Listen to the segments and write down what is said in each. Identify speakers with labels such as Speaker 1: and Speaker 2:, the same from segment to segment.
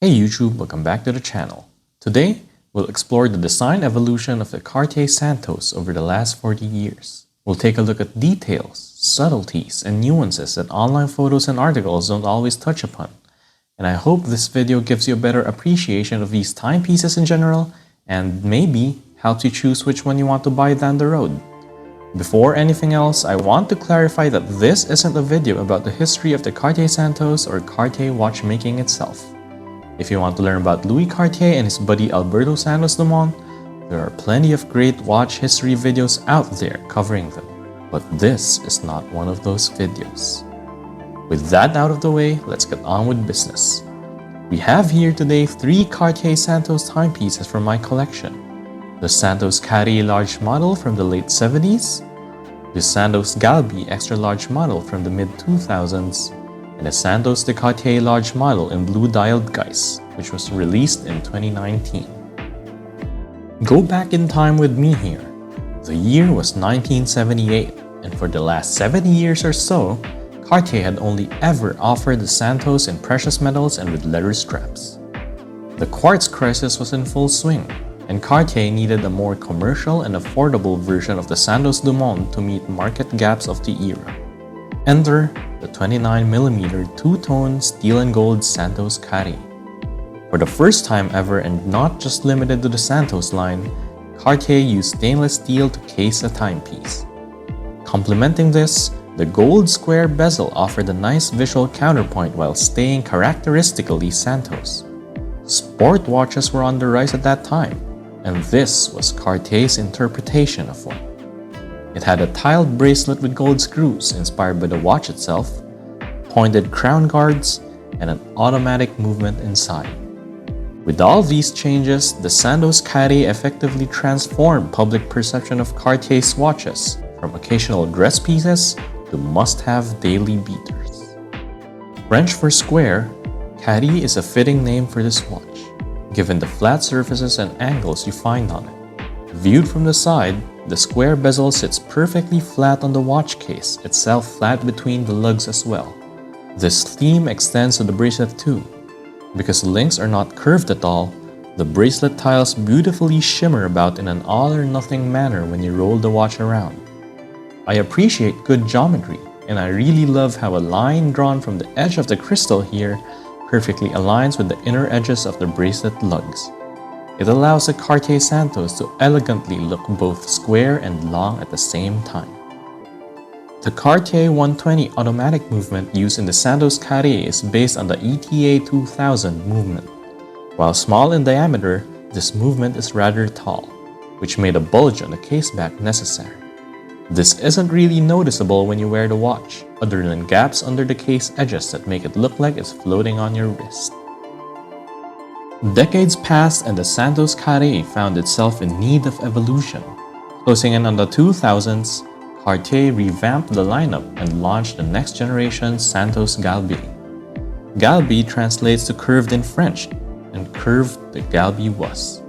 Speaker 1: Hey YouTube, welcome back to the channel. Today, we'll explore the design evolution of the Cartier Santos over the last 40 years. We'll take a look at details, subtleties, and nuances that online photos and articles don't always touch upon. And I hope this video gives you a better appreciation of these timepieces in general, and maybe helps you choose which one you want to buy down the road. Before anything else, I want to clarify that this isn't a video about the history of the Cartier Santos or Cartier watchmaking itself. If you want to learn about Louis Cartier and his buddy Alberto Santos Dumont, there are plenty of great watch history videos out there covering them. But this is not one of those videos. With that out of the way, let's get on with business. We have here today 3 Cartier Santos timepieces from my collection. The Santos Carrée large model from the late 70s, the Santos Galbée extra large model from the mid-2000s, and a Santos de Cartier large model in blue dialed guise, which was released in 2019. Go back in time with me here. The year was 1978, and for the last 70 years or so, Cartier had only ever offered the Santos in precious metals and with leather straps. The quartz crisis was in full swing, and Cartier needed a more commercial and affordable version of the Santos Dumont to meet market gaps of the era. Enter the 29mm two-tone steel and gold Santos Carrée. For the first time ever and not just limited to the Santos line, Cartier used stainless steel to case a timepiece. Complementing this, the gold square bezel offered a nice visual counterpoint while staying characteristically Santos. Sport watches were on the rise at that time, and this was Cartier's interpretation of one. It had a tiled bracelet with gold screws inspired by the watch itself, pointed crown guards, and an automatic movement inside. With all these changes, the Santos Carrée effectively transformed public perception of Cartier's watches from occasional dress pieces to must-have daily beaters. French for square, Carré is a fitting name for this watch, given the flat surfaces and angles you find on it. Viewed from the side, the square bezel sits perfectly flat on the watch case, itself flat between the lugs as well. This theme extends to the bracelet too. Because the links are not curved at all, the bracelet tiles beautifully shimmer about in an all-or-nothing manner when you roll the watch around. I appreciate good geometry, and I really love how a line drawn from the edge of the crystal here perfectly aligns with the inner edges of the bracelet lugs. It allows the Cartier Santos to elegantly look both square and long at the same time. The Cartier 120 automatic movement used in the Santos Carrée is based on the ETA 2000 movement. While small in diameter, this movement is rather tall, which made a bulge on the caseback necessary. This isn't really noticeable when you wear the watch, other than gaps under the case edges that make it look like it's floating on your wrist. Decades passed and the Santos Carrée found itself in need of evolution. Closing in on the 2000s, Cartier revamped the lineup and launched the next generation Santos Galbée. Galbée translates to curved in French, and curved the Galbée was.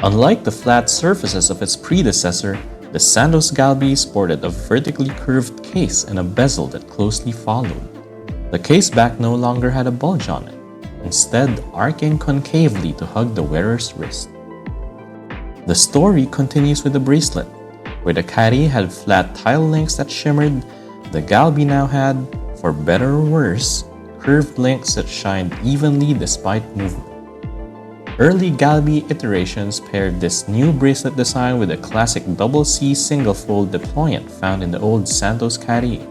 Speaker 1: Unlike the flat surfaces of its predecessor, the Santos Galbée sported a vertically curved case and a bezel that closely followed. The caseback no longer had a bulge on it, instead arcing concavely to hug the wearer's wrist. The story continues with the bracelet. Where the Carré had flat tile links that shimmered, the Galbée now had, for better or worse, curved links that shined evenly despite movement. Early Galbée iterations paired this new bracelet design with a classic double C single fold deployant found in the old Santos Carré.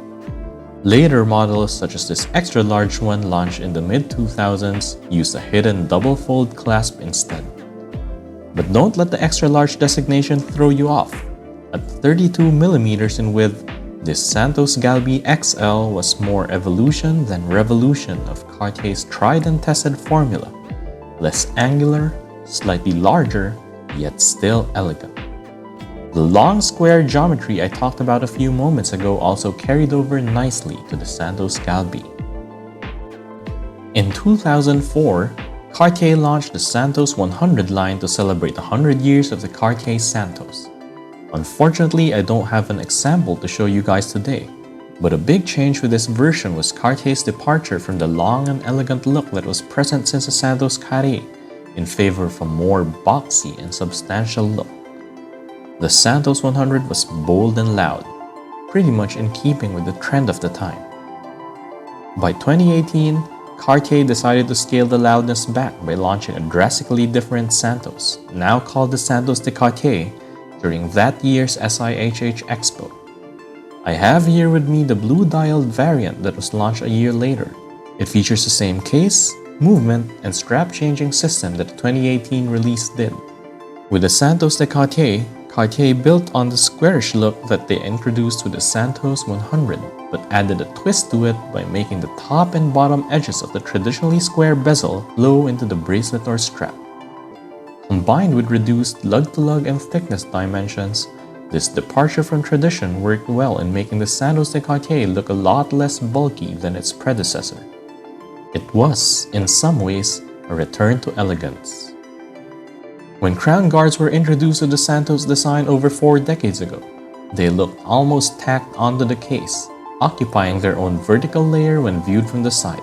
Speaker 1: Later models such as this extra large one launched in the mid-2000s used a hidden double fold clasp instead. But don't let the extra large designation throw you off. At 32mm in width, this Santos Galbée XL was more evolution than revolution of Cartier's tried and tested formula. Less angular, slightly larger, yet still elegant. The long square geometry I talked about a few moments ago also carried over nicely to the Santos Galbée. In 2004, Cartier launched the Santos 100 line to celebrate 100 years of the Cartier Santos. Unfortunately, I don't have an example to show you guys today, But a big change with this version was Cartier's departure from the long and elegant look that was present since the Santos Carrée in favor of a more boxy and substantial look. The Santos 100 was bold and loud, pretty much in keeping with the trend of the time. By 2018, Cartier decided to scale the loudness back by launching a drastically different Santos, now called the Santos de Cartier, during that year's SIHH Expo. I have here with me the blue dialed variant that was launched a year later. It features the same case, movement, and strap changing system that the 2018 release did. With the Santos de Cartier, Cartier built on the squarish look that they introduced with the Santos 100, but added a twist to it by making the top and bottom edges of the traditionally square bezel flow into the bracelet or strap. Combined with reduced lug-to-lug and thickness dimensions, this departure from tradition worked well in making the Santos de Cartier look a lot less bulky than its predecessor. It was, in some ways, a return to elegance. When crown guards were introduced to the Santos design over 4 decades ago, they looked almost tacked onto the case, occupying their own vertical layer when viewed from the side.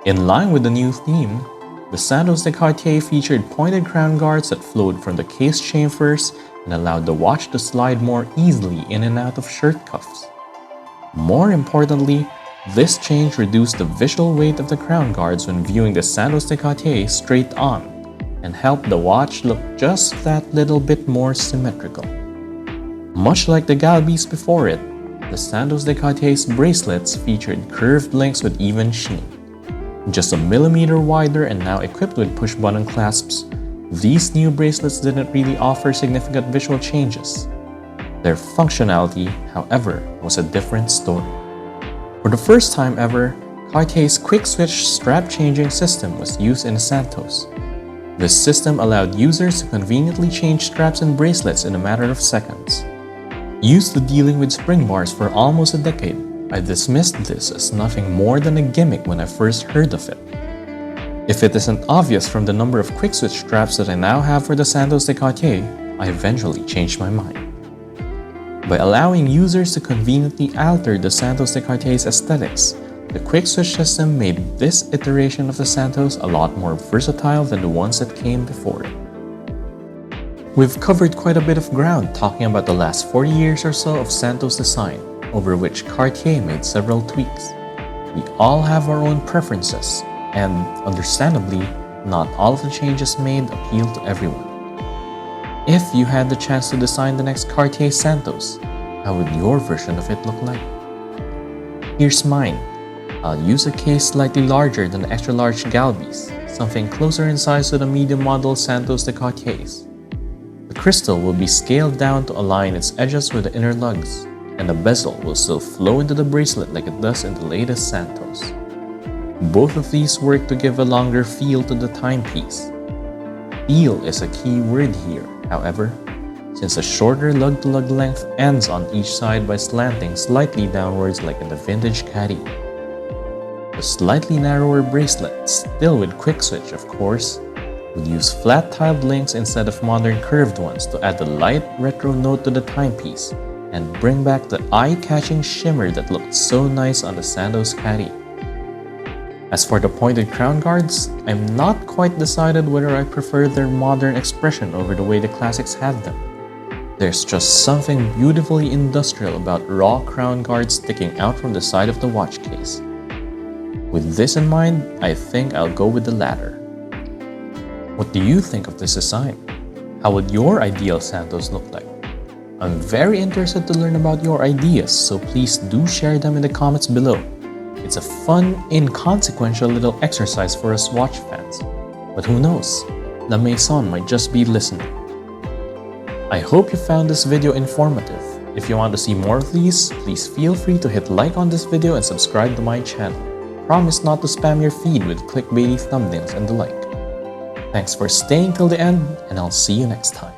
Speaker 1: In line with the new theme, the Santos de Cartier featured pointed crown guards that flowed from the case chamfers and allowed the watch to slide more easily in and out of shirt cuffs. More importantly, this change reduced the visual weight of the crown guards when viewing the Santos de Cartier straight on and helped the watch look just that little bit more symmetrical. Much like the Galbées before it, the Santos de Cartier's bracelets featured curved links with even sheen. Just a millimeter wider and now equipped with push-button clasps, these new bracelets didn't really offer significant visual changes. Their functionality, however, was a different story. For the first time ever, Cartier's quick-switch strap-changing system was used in the Santos. This system allowed users to conveniently change straps and bracelets in a matter of seconds. Used to dealing with spring bars for almost a decade, I dismissed this as nothing more than a gimmick when I first heard of it. If it isn't obvious from the number of quick-switch straps that I now have for the Santos de Cartier, I eventually changed my mind. By allowing users to conveniently alter the Santos de Cartier's aesthetics, the quick-switch system made this iteration of the Santos a lot more versatile than the ones that came before it. We've covered quite a bit of ground talking about the last 40 years or so of Santos design, over which Cartier made several tweaks. We all have our own preferences, and understandably, not all of the changes made appeal to everyone. If you had the chance to design the next Cartier Santos, how would your version of it look like? Here's mine. I'll use a case slightly larger than the extra-large Galbées, something closer in size to the medium model Santos de Cartiers. The crystal will be scaled down to align its edges with the inner lugs, and the bezel will still flow into the bracelet like it does in the latest Santos. Both of these work to give a longer feel to the timepiece. Feel is a key word here, however, since a shorter lug-to-lug length ends on each side by slanting slightly downwards like in the vintage Cartier. The slightly narrower bracelet, still with quick switch of course, would use flat-tiled links instead of modern curved ones to add a light retro note to the timepiece and bring back the eye-catching shimmer that looked so nice on the Santos Carrée. As for the pointed crown guards, I'm not quite decided whether I prefer their modern expression over the way the classics had them. There's just something beautifully industrial about raw crown guards sticking out from the side of the watch case. With this in mind, I think I'll go with the latter. What do you think of this design? How would your ideal Santos look like? I'm very interested to learn about your ideas, so please do share them in the comments below. It's a fun, inconsequential little exercise for us watch fans. But who knows? La Maison might just be listening. I hope you found this video informative. If you want to see more of these, please feel free to hit like on this video and subscribe to my channel. Promise not to spam your feed with clickbaity thumbnails and the like. Thanks for staying till the end, and I'll see you next time.